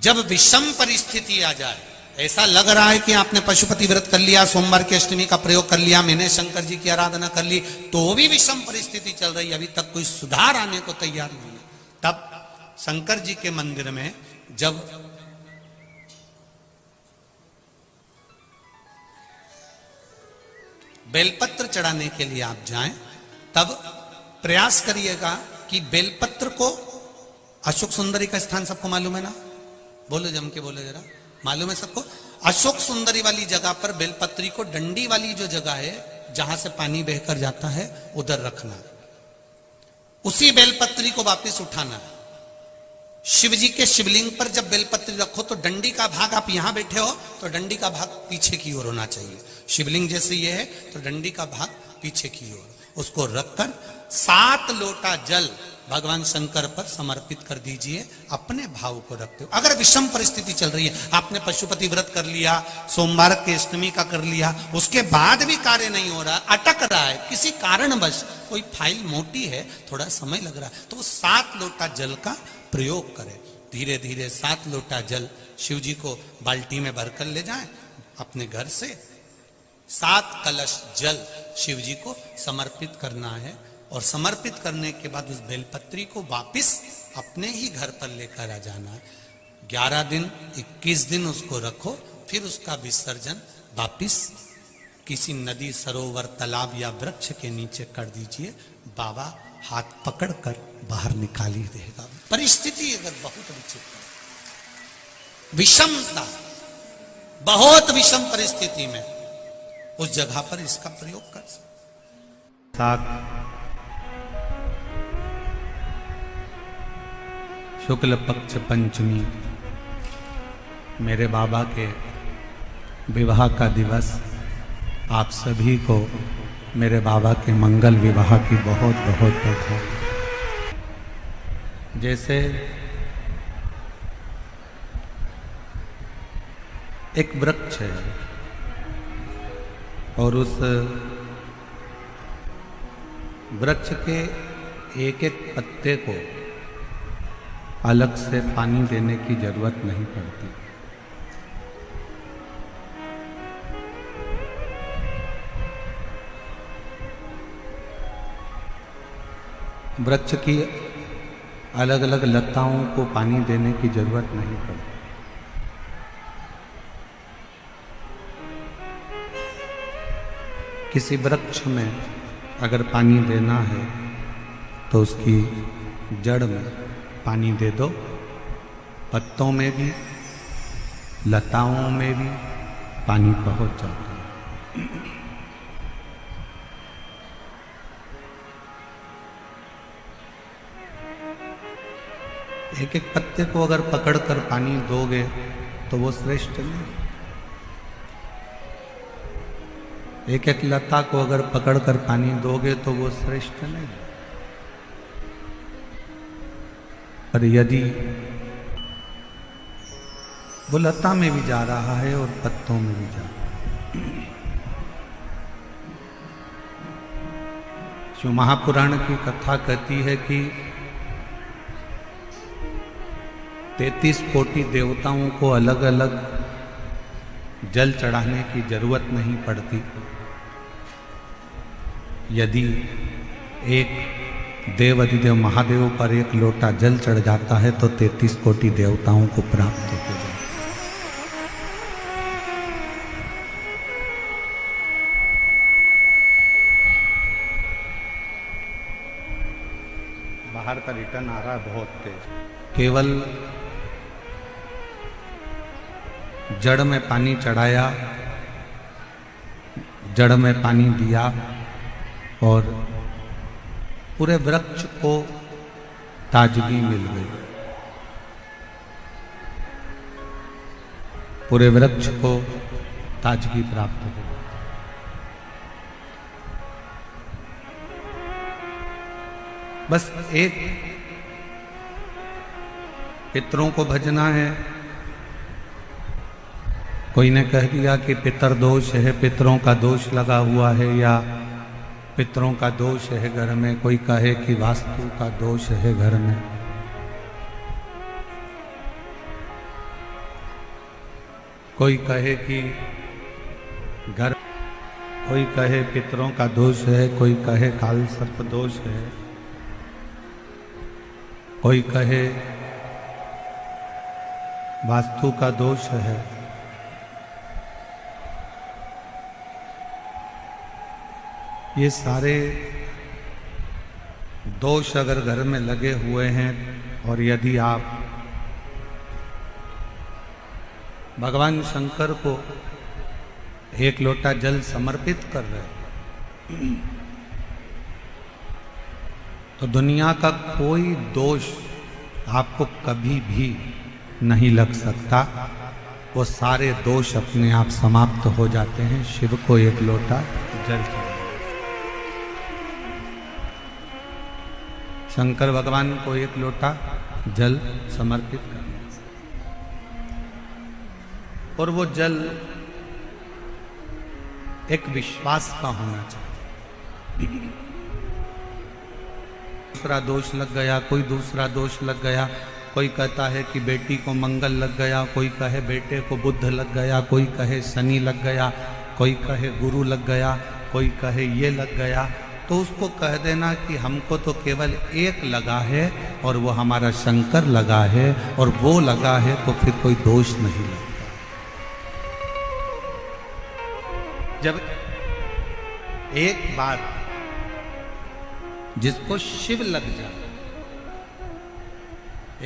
जब विषम परिस्थिति आ जाए, ऐसा लग रहा है कि आपने पशुपति व्रत कर लिया, सोमवार की अष्टमी का प्रयोग कर लिया, मैंने शंकर जी की आराधना कर ली, तो भी विषम परिस्थिति चल रही है, अभी तक कोई सुधार आने को तैयार नहीं है, तब शंकर जी के मंदिर में जब बेलपत्र चढ़ाने के लिए आप जाएं, तब प्रयास करिएगा कि बेलपत्र को, अशोक सुंदरी का स्थान सबको मालूम है ना, बोलो जम के बोलो जरा, मालूम है सबको? अशोक सुंदरी वाली जगह पर बेलपत्री को, डंडी वाली जो जगह है जहां से पानी बहकर जाता है, उधर रखना, उसी बेलपत्री को वापस उठाना। शिव जी के शिवलिंग पर जब बेलपत्री रखो तो डंडी का भाग, आप यहां बैठे हो तो डंडी का भाग पीछे की ओर होना चाहिए, शिवलिंग जैसे ये है तो डंडी का भाग पीछे की ओर, उसको रखकर 7 लोटा जल भगवान शंकर पर समर्पित कर दीजिए, अपने भाव को रखते हो। अगर विषम परिस्थिति चल रही है, आपने पशुपति व्रत कर लिया, सोमवार के अष्टमी का कर लिया, उसके बाद भी कार्य नहीं हो रहा, अटक रहा है, किसी कारणवश कोई फाइल मोटी है, थोड़ा समय लग रहा है, तो 7 लोटा जल का प्रयोग करें। धीरे धीरे 7 लोटा जल शिव जी को बाल्टी में भरकर ले जाएं, अपने घर से 7 कलश जल शिव जी को समर्पित करना है, और समर्पित करने के बाद उस बेलपत्री को वापस अपने ही घर पर लेकर आ जाना है। 11 दिन 21 दिन उसको रखो, फिर उसका विसर्जन वापस किसी नदी, सरोवर, तालाब या वृक्ष के नीचे कर दीजिए, बाबा हाथ पकड़कर बाहर निकाल ही देगा। परिस्थिति अगर बहुत विचित्र, विषमता, बहुत विषम परिस्थिति में उस जगह पर इसका प्रयोग कर सकते। शुक्ल पक्ष पंचमी मेरे बाबा के विवाह का दिवस, आप सभी को मेरे बाबा के मंगल विवाह की बहुत बहुत बधाई। जैसे एक वृक्ष है और उस वृक्ष के एक एक पत्ते को अलग से पानी देने की जरूरत नहीं पड़ती, वृक्ष की अलग अलग लताओं को पानी देने की जरूरत नहीं पड़ती। किसी वृक्ष में अगर पानी देना है तो उसकी जड़ में पानी दे दो, पत्तों में भी, लताओं में भी पानी पहुंच जाता है। एक एक पत्ते को अगर पकड़कर पानी दोगे तो वो श्रेष्ठ नहीं, एक एक लता को अगर पकड़कर पानी दोगे तो वो श्रेष्ठ नहीं। पर यदि वो लता में भी जा रहा है और पत्तों में भी जा रहा है। जो महापुराण की कथा कहती है कि 33 कोटि देवताओं को अलग अलग जल चढ़ाने की जरूरत नहीं पड़ती, यदि एक देव अधिदेव महादेव पर एक लोटा जल चढ़ जाता है तो 33 कोटि देवताओं को प्राप्त हो जाए। बाहर का रिटर्न आ रहा है बहुत तेज। केवल जड़ में पानी चढ़ाया, जड़ में पानी दिया और पूरे वृक्ष को ताजगी मिल गई, पूरे वृक्ष को ताजगी प्राप्त हो गई। बस एक पितरों को भजना है। कोई ने कह दिया कि पितर दोष है, पितरों का दोष लगा हुआ है, या पितरों का दोष है घर में, कोई कहे कि वास्तु का दोष है घर में। कोई कहे कि घर, कोई कहे पितरों का दोष है, कोई कहे काल सर्प दोष है, कोई कहे वास्तु का दोष है। ये सारे दोष अगर घर में लगे हुए हैं और यदि आप भगवान शंकर को एक लोटा जल समर्पित कर रहे हैं तो दुनिया का कोई दोष आपको कभी भी नहीं लग सकता। वो सारे दोष अपने आप समाप्त हो जाते हैं शिव को एक लोटा जल चढ़ाने से। शंकर भगवान को एक लोटा जल समर्पित करने से, और वो जल एक विश्वास का होना चाहिए। दूसरा दोष लग गया, कोई दूसरा दोष लग गया, कोई कहता है कि बेटी को मंगल लग गया, कोई कहे बेटे को बुध लग गया, कोई कहे शनि लग गया, कोई कहे गुरु लग गया, कोई कहे ये लग गया, तो उसको कह देना कि हमको तो केवल एक लगा है और वो हमारा शंकर लगा है, और वो लगा है तो फिर कोई दोष नहीं लगता। जब एक बार जिसको शिव लग जाए,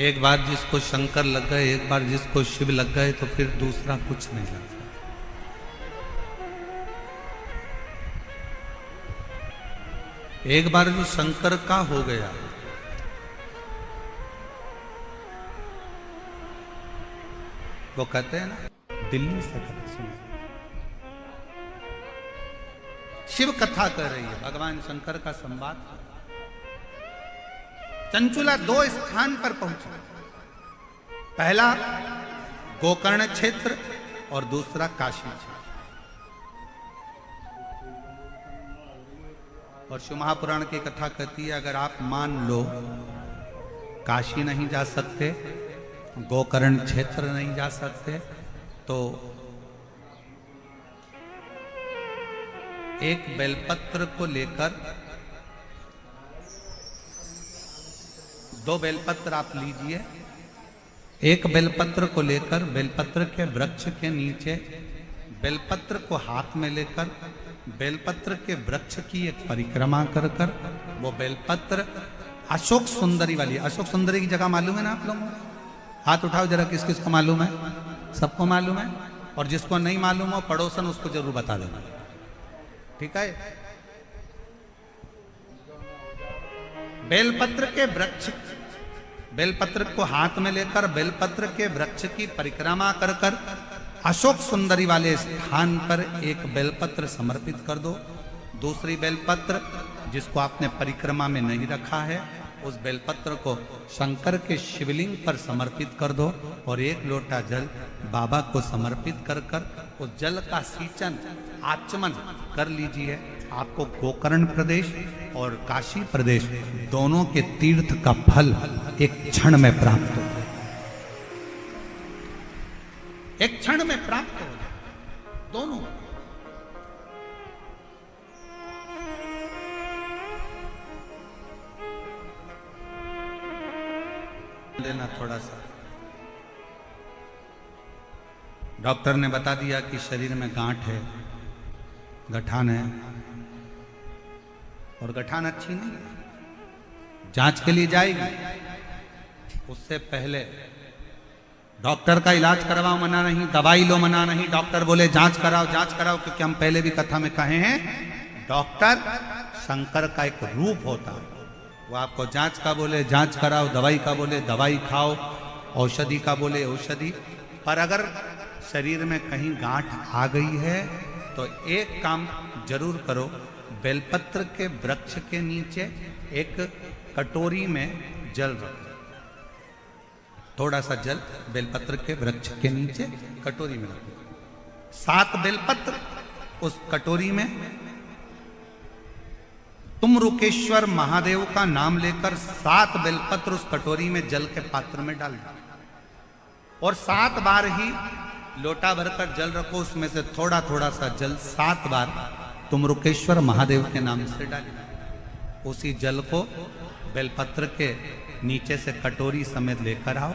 एक बार जिसको शंकर लग गए, एक बार जिसको शिव लग गए, तो फिर दूसरा कुछ नहीं लगता। एक बार जो शंकर का हो गया, वो कहते हैं ना दिल्ली से सुना, शिव कथा कर रही है, भगवान शंकर का संवाद। चंचुला दो स्थान पर पहुंचा, पहला गोकर्ण क्षेत्र और दूसरा काशी क्षेत्र। और शिव महापुराण की कथा कहती है, अगर आप मान लो काशी नहीं जा सकते, गोकर्ण क्षेत्र नहीं जा सकते, तो एक बेलपत्र को लेकर, दो बेलपत्र आप लीजिए, एक बेलपत्र को लेकर बेलपत्र के वृक्ष के नीचे, बेलपत्र को हाथ में लेकर बेलपत्र के वृक्ष की एक परिक्रमा कर कर, वो बेलपत्र अशोक सुंदरी वाली, अशोक सुंदरी की जगह मालूम है ना आप लोगों को? हाथ उठाओ जरा, किस किस को मालूम है? सबको मालूम है, और जिसको नहीं मालूम हो पड़ोसन उसको जरूर बता देना, ठीक है? बेलपत्र के वृक्ष, बेलपत्र को हाथ में लेकर बेलपत्र के वृक्ष की परिक्रमा कर कर अशोक सुंदरी वाले स्थान पर एक बेलपत्र समर्पित कर दो। दूसरी बेलपत्र जिसको आपने परिक्रमा में नहीं रखा है, उस बेलपत्र को शंकर के शिवलिंग पर समर्पित कर दो, और एक लोटा जल बाबा को समर्पित कर कर उस जल का सींचन, आचमन कर लीजिए। आपको गोकर्ण प्रदेश और काशी प्रदेश दोनों के तीर्थ का फल एक क्षण में प्राप्त हो जाए, एक क्षण में प्राप्त हो जाए दोनों। लेना थोड़ा सा, डॉक्टर ने बता दिया कि शरीर में गांठ है, गठान है, और गठान अच्छी नहीं है, जांच के लिए जाएगी। उससे पहले डॉक्टर का इलाज करवाओ मना नहीं, दवाई लो मना नहीं, डॉक्टर बोले जांच कराओ जांच कराओ, क्योंकि हम पहले भी कथा में कहे हैं, डॉक्टर शंकर का एक रूप होता है। वो आपको जांच का बोले जांच कराओ, दवाई का बोले दवाई खाओ, औषधि का बोले औषधि। पर अगर शरीर में कहीं गांठ आ गई है तो एक काम जरूर करो, बेलपत्र के वृक्ष के नीचे एक कटोरी में जल रखो, थोड़ा सा जल बेलपत्र के वृक्ष के नीचे कटोरी में रखो, 7 बेलपत्र उस कटोरी में, तुम रुकेश्वर महादेव का नाम लेकर 7 बेलपत्र उस कटोरी में जल के पात्र में डाल दो, और 7 बार ही लोटा भरकर जल रखो, उसमें से थोड़ा थोड़ा सा जल 7 बार तुम रुकेश्वर महादेव के नाम से डालो। उसी जल को बेलपत्र के नीचे से कटोरी समेत लेकर आओ,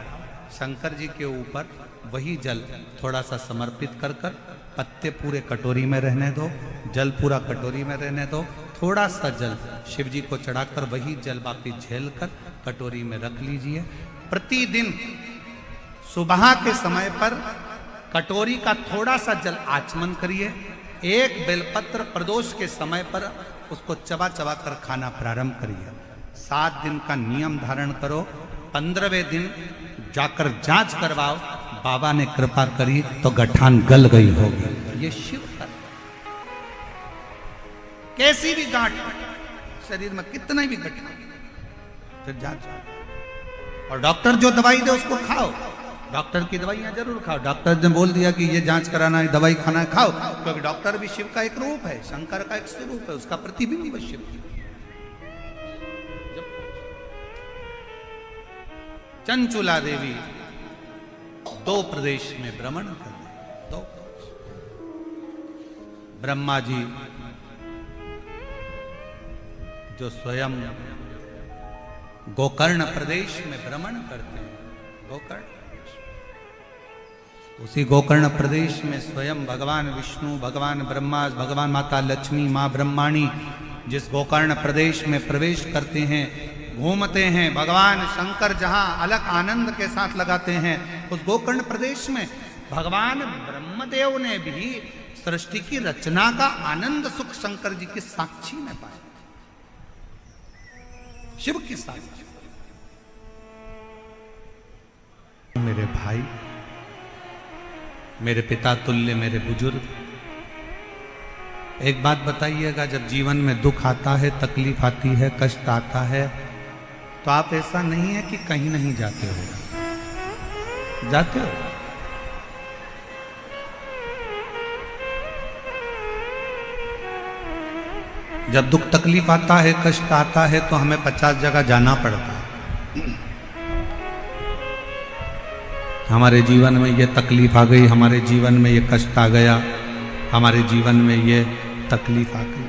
शंकर जी के ऊपर वही जल थोड़ा सा समर्पित कर कर, पत्ते पूरे कटोरी में रहने दो, जल पूरा कटोरी में रहने दो, थोड़ा सा जल शिव जी को चढ़ाकर वही जल वापिस झेल कर कटोरी में रख लीजिए। प्रतिदिन सुबह के समय पर कटोरी का थोड़ा सा जल आचमन करिए। एक बेलपत्र प्रदोष के समय पर उसको चबा चबा कर खाना प्रारंभ करिए। 7 दिन का नियम धारण करो। 15वें दिन जाकर जांच करवाओ, बाबा ने कृपा करी तो गठान गल गई होगी। ये शिव का, कैसी भी गांठ शरीर में, कितना भी गठान, फिर जांच। और डॉक्टर जो दवाई दे उसको खाओ, डॉक्टर की दवाइयां जरूर खाओ। डॉक्टर ने बोल दिया कि ये जांच कराना है, दवाई खाना है, खाओ, क्योंकि डॉक्टर भी शिव का एक रूप है, शंकर का एक स्वरूप है, उसका प्रतिबिंब है शिव। चंचुला देवी 2 प्रदेश में भ्रमण कर रहे, 2 प्रदेश। ब्रह्मा जी जो स्वयं गोकर्ण प्रदेश में भ्रमण करते हैं, गोकर्ण, उसी गोकर्ण प्रदेश में स्वयं भगवान विष्णु, भगवान ब्रह्मा, भगवान माता लक्ष्मी, मां ब्रह्माणी जिस गोकर्ण प्रदेश में प्रवेश करते हैं, घूमते हैं, भगवान शंकर जहां अलग आनंद के साथ लगाते हैं, उस गोकर्ण प्रदेश में भगवान ब्रह्मदेव ने भी सृष्टि की रचना का आनंद सुख शंकर जी की साक्षी में पाया, शिव की साक्षी। मेरे भाई, मेरे पिता तुल्य, मेरे बुजुर्ग, एक बात बताइएगा, जब जीवन में दुख आता है, तकलीफ आती है, कष्ट आता है, तो आप ऐसा नहीं है कि कहीं नहीं जाते हो, जाते हो। जब दुख तकलीफ आता है, कष्ट आता है, तो हमें 50 जगह जाना पड़ता है। हमारे जीवन में ये तकलीफ आ गई, हमारे जीवन में ये कष्ट आ गया, हमारे जीवन में ये तकलीफ आ गई,